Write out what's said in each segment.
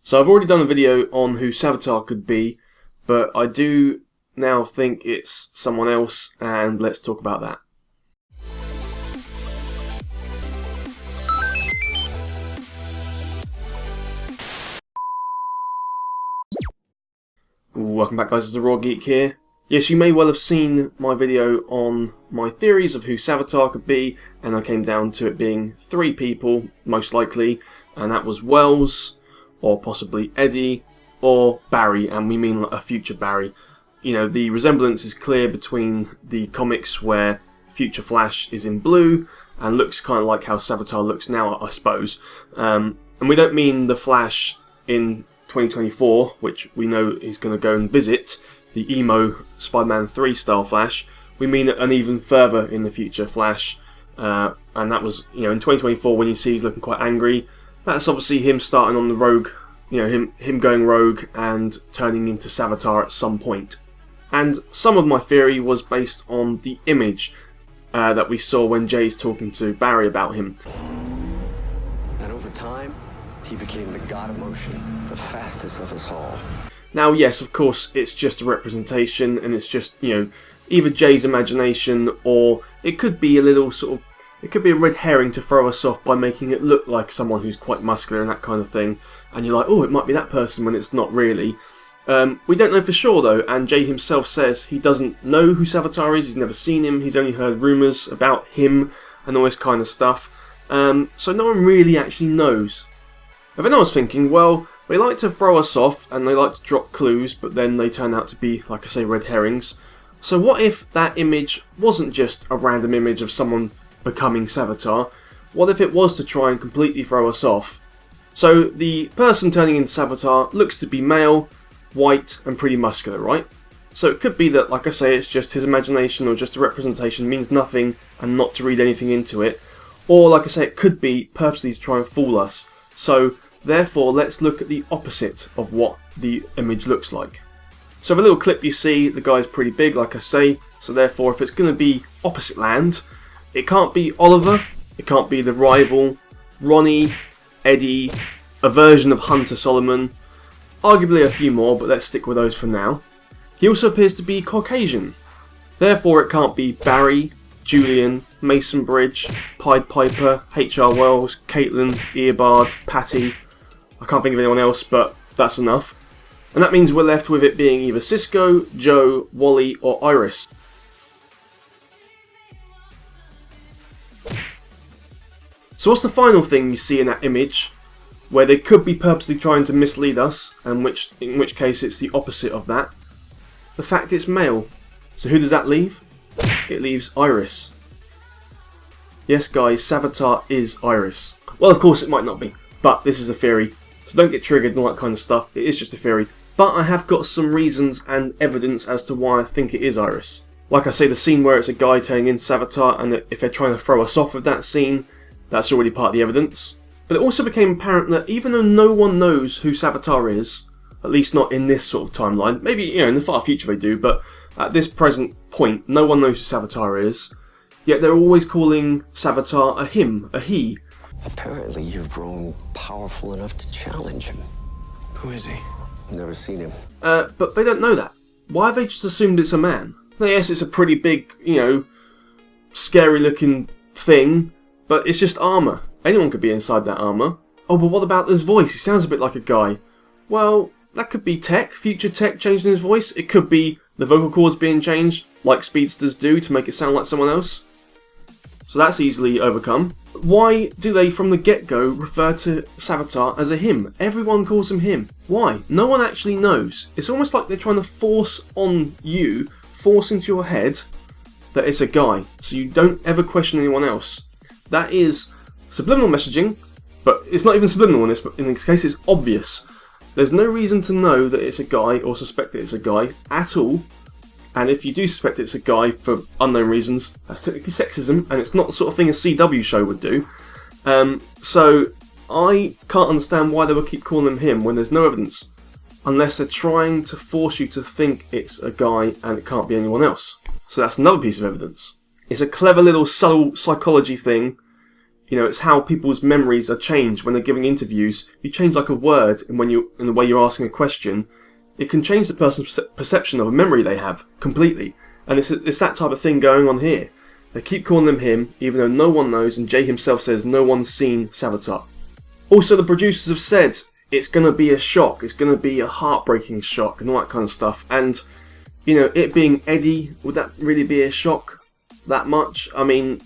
So I've already done a video on who Savitar could be, but I do now think it's someone else, and let's talk about that. Welcome back, guys, it's the Raw Geek here. Yes, you may well have seen my video on my theories of who Savitar could be, and I came down to it being 3 people, most likely, and that was Wells, or possibly Eddie, or Barry, and we mean a future Barry. You know, the resemblance is clear between the comics where future Flash is in blue, and looks kind of like how Savitar looks now, I suppose. And we don't mean the Flash in 2024, which we know is going to go and visit, the emo Spider-Man 3 style Flash. We mean an even further in the future Flash, and that was, you know, in 2024 when you see he's looking quite angry. That's obviously him starting on the rogue, you know, him going rogue and turning into Savitar at some point. And some of my theory was based on the image that we saw when Jay's talking to Barry about him. And over time, he became the god of motion, the fastest of us all. Now, yes, of course, it's just a representation, and it's just, you know, either Jay's imagination, or it could be a little sort of, it could be a red herring to throw us off by making it look like someone who's quite muscular and that kind of thing, and you're like, oh, it might be that person, when it's not really. We don't know for sure though, and Jay himself says he doesn't know who Savitar is, he's never seen him, he's only heard rumours about him and all this kind of stuff. So no one really actually knows. And then I was thinking, well, they like to throw us off and they like to drop clues, but then they turn out to be, like I say, red herrings. So what if that image wasn't just a random image of someone becoming Savitar? What if it was to try and completely throw us off? So the person turning into Savitar looks to be male, white and pretty muscular, right? So it could be that, like I say, it's just his imagination or just a representation, means nothing and not to read anything into it. Or, like I say, it could be purposely to try and fool us. So therefore, let's look at the opposite of what the image looks like. So the little clip you see, the guy's pretty big, like I say, so therefore if it's going to be opposite land, it can't be Oliver, it can't be the rival, Ronnie, Eddie, a version of Hunter Solomon, arguably a few more, but let's stick with those for now. He also appears to be Caucasian, therefore it can't be Barry, Julian, Mason Bridge, Pied Piper, H.R. Wells, Caitlin, Earbard, Patty. I can't think of anyone else, but that's enough. And that means we're left with it being either Cisco, Joe, Wally or Iris. So what's the final thing you see in that image, where they could be purposely trying to mislead us, and in which case it's the opposite of that? The fact it's male. So who does that leave? It leaves Iris. Yes guys, Savitar is Iris. Well, of course it might not be, but this is a theory, so don't get triggered and all that kind of stuff. It is just a theory. But I have got some reasons and evidence as to why I think it is Iris. Like I say, the scene where it's a guy turning into Savitar, and if they're trying to throw us off of that scene, that's already part of the evidence. But it also became apparent that even though no one knows who Savitar is, at least not in this sort of timeline, maybe, you know, in the far future they do, but at this present point, no one knows who Savitar is, yet they're always calling Savitar a him, a he. Apparently you've grown powerful enough to challenge him. Who is he? Never seen him. But they don't know that. Why have they just assumed it's a man? Now, yes, it's a pretty big, you know, scary looking thing, but it's just armour. Anyone could be inside that armour. Oh, but what about his voice? He sounds a bit like a guy. Well, that could be tech, future tech changing his voice. It could be the vocal cords being changed, like speedsters do, to make it sound like someone else. So that's easily overcome. Why do they, from the get-go, refer to Savitar as a him? Everyone calls him him. Why? No one actually knows. It's almost like they're trying to force on you, force into your head, that it's a guy, so you don't ever question anyone else. That is subliminal messaging, but it's not even subliminal in this, but in this case it's obvious. There's no reason to know that it's a guy or suspect that it's a guy at all. And if you do suspect it's a guy for unknown reasons, that's technically sexism, and it's not the sort of thing a CW show would do. So I can't understand why they would keep calling him him when there's no evidence, unless they're trying to force you to think it's a guy and it can't be anyone else. So that's another piece of evidence. It's a clever little subtle psychology thing You know, it's how people's memories are changed when they're giving interviews. You change like a word in the way you're asking a question, it can change the person's perception of a memory they have completely. And it's that type of thing going on here. They keep calling him him, even though no one knows, and Jay himself says no one's seen Savitar. Also, the producers have said it's going to be a shock, it's going to be a heartbreaking shock, and all that kind of stuff. And, you know, it being Eddie, would that really be a shock that much? I mean,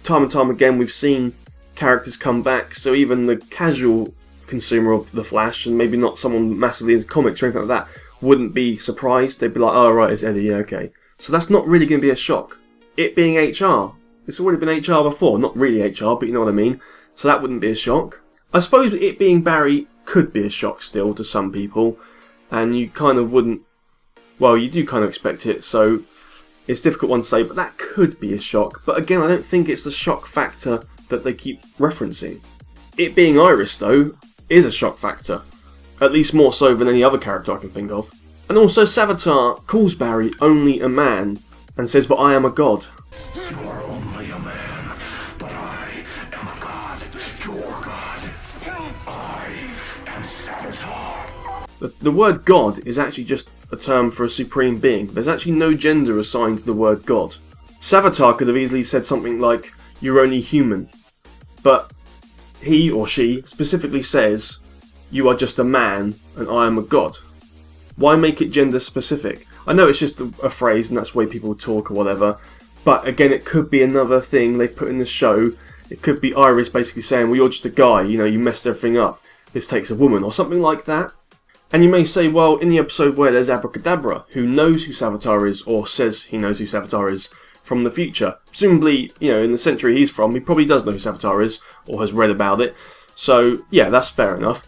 time and time again we've seen characters come back, so even the casual consumer of The Flash, and maybe not someone massively into comics or anything like that, wouldn't be surprised. They'd be like, oh right, it's Eddie, yeah, okay. So that's not really going to be a shock. It being HR, it's already been HR before, not really HR, but you know what I mean. So that wouldn't be a shock. I suppose it being Barry could be a shock still to some people, and you kind of wouldn't, well, you do kind of expect it, so it's a difficult one to say, but that could be a shock. But again, I don't think it's the shock factor that they keep referencing. It being Iris, though, is a shock factor, at least more so than any other character I can think of. And also, Savitar calls Barry only a man, and says, but I am a god. You are only a man, but I am a god. Your god. I am Savitar. The word god is actually just a term for a supreme being. There's actually no gender assigned to the word god. Savitar could have easily said something like, you're only human. But he or she specifically says, you are just a man and I am a god. Why make it gender specific? I know it's just a phrase and that's the way people talk or whatever, but again, it could be another thing they put in the show. It could be Iris basically saying, well, you're just a guy, you know, you messed everything up. This takes a woman, or something like that. And you may say, well, in the episode where there's Abracadabra, who knows who Savitar is, or says he knows who Savitar is from the future. Presumably, you know, in the century he's from, he probably does know who Savitar is, or has read about it. So, yeah, that's fair enough.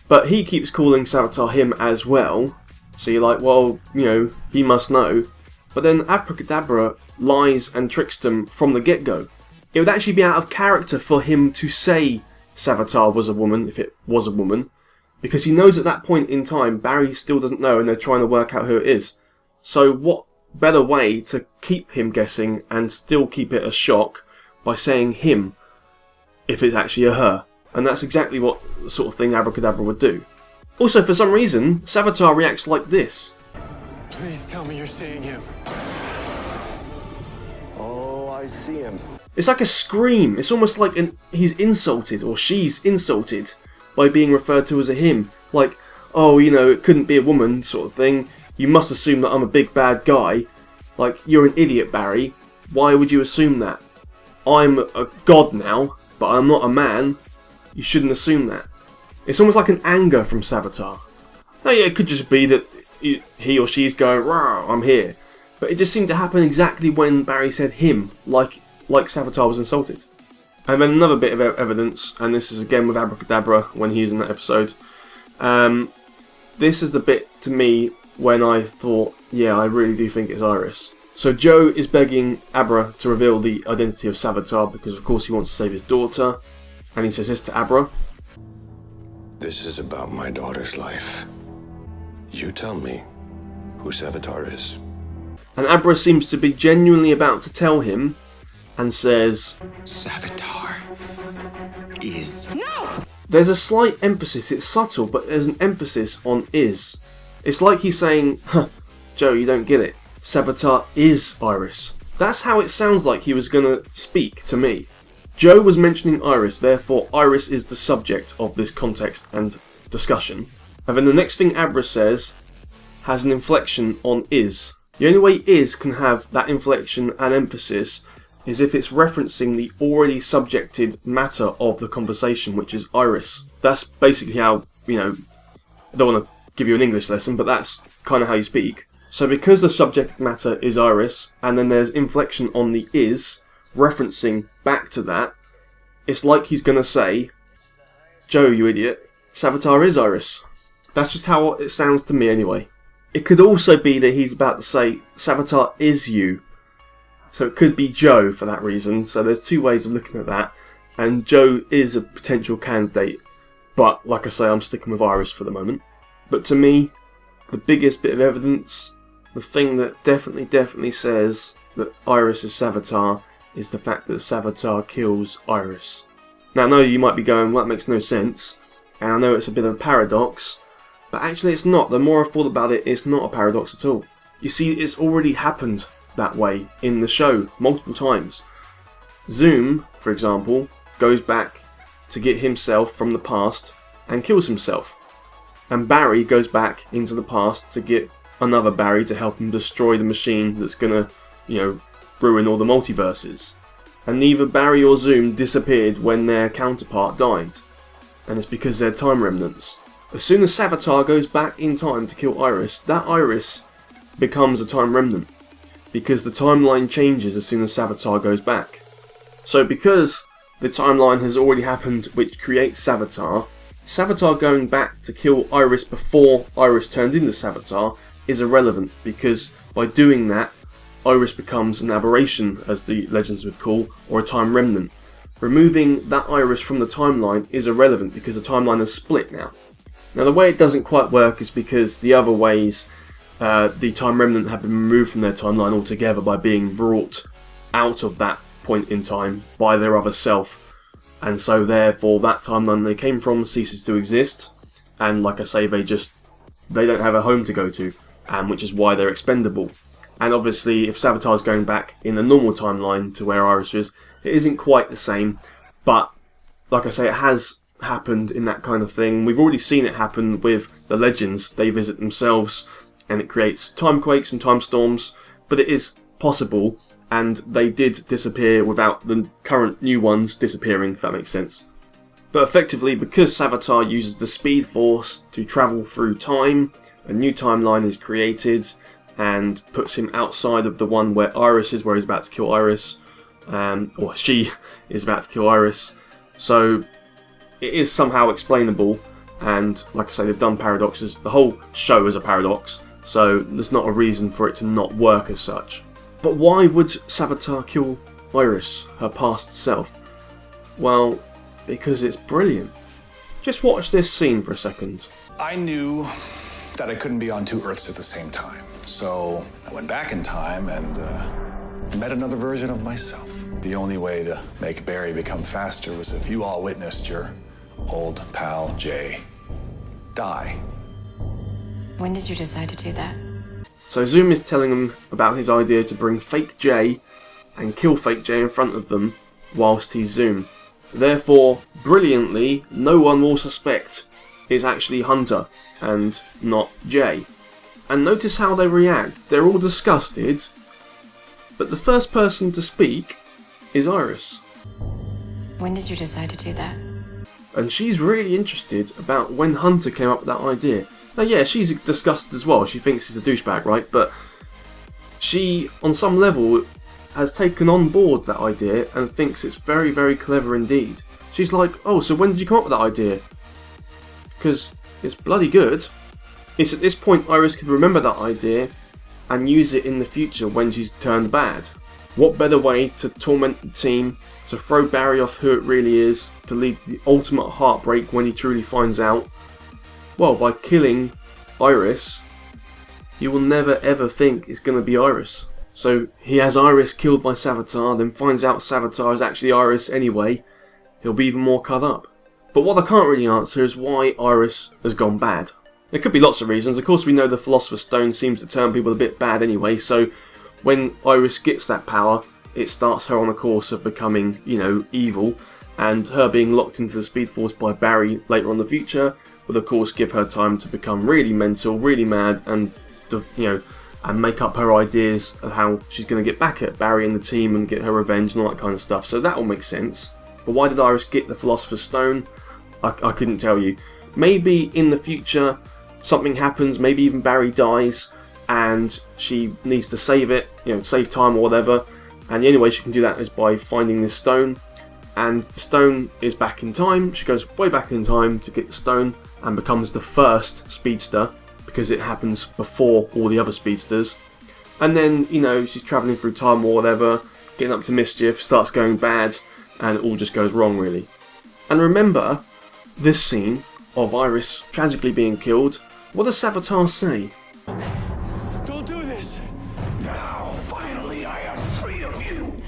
But he keeps calling Savitar him as well. So you're like, well, you know, he must know. But then Abracadabra lies and tricks them from the get-go. It would actually be out of character for him to say Savitar was a woman, if it was a woman, because he knows at that point in time Barry still doesn't know and they're trying to work out who it is. So what better way to keep him guessing and still keep it a shock by saying him if it's actually a her? And that's exactly what the sort of thing Abracadabra would do. Also, for some reason, Savitar reacts like this. Please tell me you're seeing him. Oh, I see him. It's like a scream. It's almost like he's insulted, or she's insulted, by being referred to as a him. Like, oh, you know, it couldn't be a woman sort of thing. You must assume that I'm a big bad guy. Like, you're an idiot, Barry. Why would you assume that? I'm a god now, but I'm not a man. You shouldn't assume that. It's almost like an anger from Savitar. Now, yeah, it could just be that he or she's going, "Rawr, I'm here." But it just seemed to happen exactly when Barry said him, like Savitar was insulted. And then another bit of evidence, and this is again with Abracadabra when he's in that episode. This is the bit to me when I thought, yeah, I really do think it's Iris. So Joe is begging Abra to reveal the identity of Savitar because of course he wants to save his daughter. And he says this to Abra. This is about my daughter's life. You tell me who Savitar is. And Abra seems to be genuinely about to tell him and says, Savitar is... No! There's a slight emphasis, it's subtle, but there's an emphasis on is. It's like he's saying, huh, Joe, you don't get it. Savitar is Iris. That's how it sounds like he was going to speak to me. Joe was mentioning Iris, therefore Iris is the subject of this context and discussion. And then the next thing Abra says has an inflection on is. The only way is can have that inflection and emphasis is if it's referencing the already subjected matter of the conversation, which is Iris. That's basically how, you know, I don't want to give you an English lesson, but that's kind of how you speak. So because the subject matter is Iris, and then there's inflection on the is, referencing back to that, it's like he's going to say, Joe, you idiot, Savitar is Iris. That's just how it sounds to me anyway. It could also be that he's about to say, Savitar is you. So it could be Joe for that reason. So there's two ways of looking at that. And Joe is a potential candidate. But like I say, I'm sticking with Iris for the moment. But to me, the biggest bit of evidence, the thing that definitely says that Iris is Savitar, is the fact that Savitar kills Iris. Now I know you might be going, well, that makes no sense, and I know it's a bit of a paradox, but actually it's not. The more I thought about it, it's not a paradox at all. You see, it's already happened that way in the show multiple times. Zoom, for example, goes back to get himself from the past and kills himself. And Barry goes back into the past to get another Barry to help him destroy the machine that's gonna, ruin all the multiverses. And neither Barry or Zoom disappeared when their counterpart died. And it's because they're time remnants. As soon as Savitar goes back in time to kill Iris, that Iris becomes a time remnant. Because the timeline changes as soon as Savitar goes back. So because the timeline has already happened which creates Savitar, Savitar going back to kill Iris before Iris turns into Savitar is irrelevant, because by doing that, Iris becomes an aberration, as the legends would call, or a time remnant. Removing that Iris from the timeline is irrelevant because the timeline is split now. Now the way it doesn't quite work is because the other ways the time remnant have been removed from their timeline altogether by being brought out of that point in time by their other self, and so therefore that timeline they came from ceases to exist, and like I say, they don't have a home to go to, and which is why they're expendable. And obviously if Savitar's going back in the normal timeline to where Iris is, it isn't quite the same, but like I say, it has happened in that kind of thing. We've already seen it happen with the legends. They visit themselves and it creates time quakes and time storms, but it is possible, and they did disappear without the current new ones disappearing, if that makes sense. But effectively, because Savitar uses the Speed Force to travel through time, a new timeline is created and puts him outside of the one where Iris is, where he's about to kill Iris, or she is about to kill Iris. So it is somehow explainable, and like I say, they've done paradoxes. The whole show is a paradox, so there's not a reason for it to not work as such. But why would Savitar kill Iris, her past self? Well, because it's brilliant. Just watch this scene for a second. I knew that I couldn't be on two Earths at the same time, so I went back in time and met another version of myself. The only way to make Barry become faster was if you all witnessed your old pal Jay die. When did you decide to do that? So Zoom is telling them about his idea to bring fake Jay and kill fake Jay in front of them whilst he's Zoom. Therefore, brilliantly, no one will suspect it's actually Hunter and not Jay. And notice how they react. They're all disgusted, but the first person to speak is Iris. When did you decide to do that? And she's really interested about when Hunter came up with that idea. Now yeah, she's disgusted as well. She thinks he's a douchebag, right? But she, on some level, has taken on board that idea and thinks it's very, very clever indeed. She's like, oh, so when did you come up with that idea? Because it's bloody good. It's at this point Iris could remember that idea and use it in the future when she's turned bad. What better way to torment the team, to throw Barry off who it really is, to lead to the ultimate heartbreak when he truly finds out? Well, by killing Iris, you will never ever think it's going to be Iris. So he has Iris killed by Savitar, then finds out Savitar is actually Iris anyway. He'll be even more cut up. But what I can't really answer is why Iris has gone bad. There could be lots of reasons. Of course, we know the Philosopher's Stone seems to turn people a bit bad anyway, so when Iris gets that power, it starts her on a course of becoming, evil, and her being locked into the Speed Force by Barry later on in the future would of course give her time to become really mental, really mad, and and make up her ideas of how she's going to get back at Barry and the team and get her revenge and all that kind of stuff. So that all makes sense. But why did Iris get the Philosopher's Stone? I couldn't tell you. Maybe in the future something happens, maybe even Barry dies and she needs to save it, save time or whatever, and the only way she can do that is by finding this stone, and the stone is back in time. She goes way back in time to get the stone and becomes the first speedster, because it happens before all the other speedsters. And then, she's travelling through time or whatever, getting up to mischief, starts going bad, and it all just goes wrong really. And remember this scene of Iris tragically being killed. What does Savitar say? Don't do this! Now, finally, I am free of you.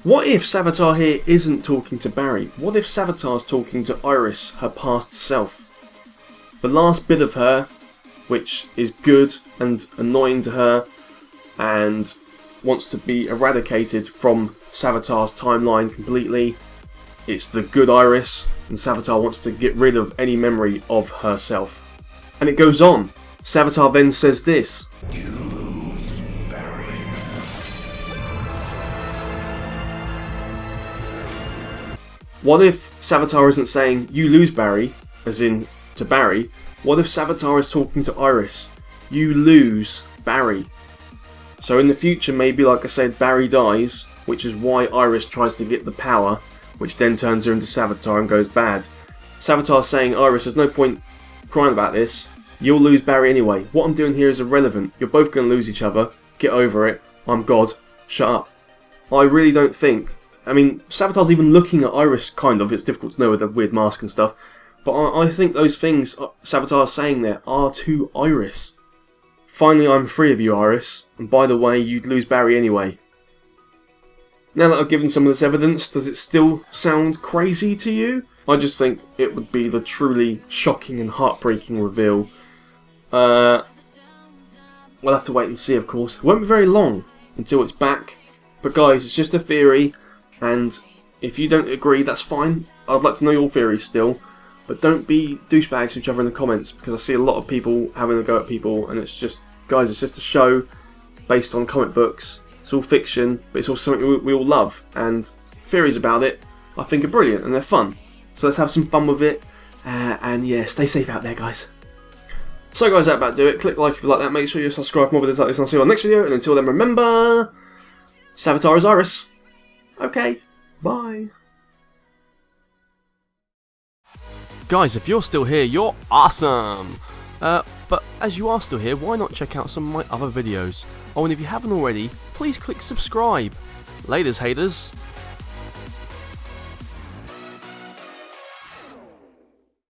What if Savitar here isn't talking to Barry? What if Savitar's talking to Iris, her past self? The last bit of her, which is good and annoying to her and wants to be eradicated from Savitar's timeline completely. It's the good Iris, and Savitar wants to get rid of any memory of herself. And it goes on. Savitar then says this. You lose, Barry. What if Savitar isn't saying, you lose, Barry, as in to Barry? What if Savitar is talking to Iris? You lose, Barry. So in the future, maybe, like I said, Barry dies, which is why Iris tries to get the power, which then turns her into Savitar and goes bad. Savitar's saying, Iris, there's no point crying about this. You'll lose Barry anyway. What I'm doing here is irrelevant. You're both going to lose each other. Get over it. I'm God. Shut up. I really don't think... I mean, Savitar's even looking at Iris, kind of. It's difficult to know with the weird mask and stuff. But I think those things Savitar's saying there are to Iris. Finally, I'm free of you, Iris. And by the way, you'd lose Barry anyway. Now that I've given some of this evidence, does it still sound crazy to you? I just think it would be the truly shocking and heartbreaking reveal. We'll have to wait and see, of course. It won't be very long until it's back. But guys, it's just a theory. And if you don't agree, that's fine. I'd like to know your theories still. But don't be douchebags to each other in the comments, because I see a lot of people having a go at people, and it's just, guys, it's just a show based on comic books. It's all fiction, but it's also something we all love, and theories about it I think are brilliant and they're fun. So let's have some fun with it, and yeah, stay safe out there, guys. So guys, that about do it. Click like if you like that. Make sure you subscribe for more videos like this, and I'll see you on the next video. And until then, remember, Savitar is Iris. Okay, bye. Guys, if you're still here, you're awesome! But as you are still here, why not check out some of my other videos? Oh, and if you haven't already, please click subscribe. Laters, haters.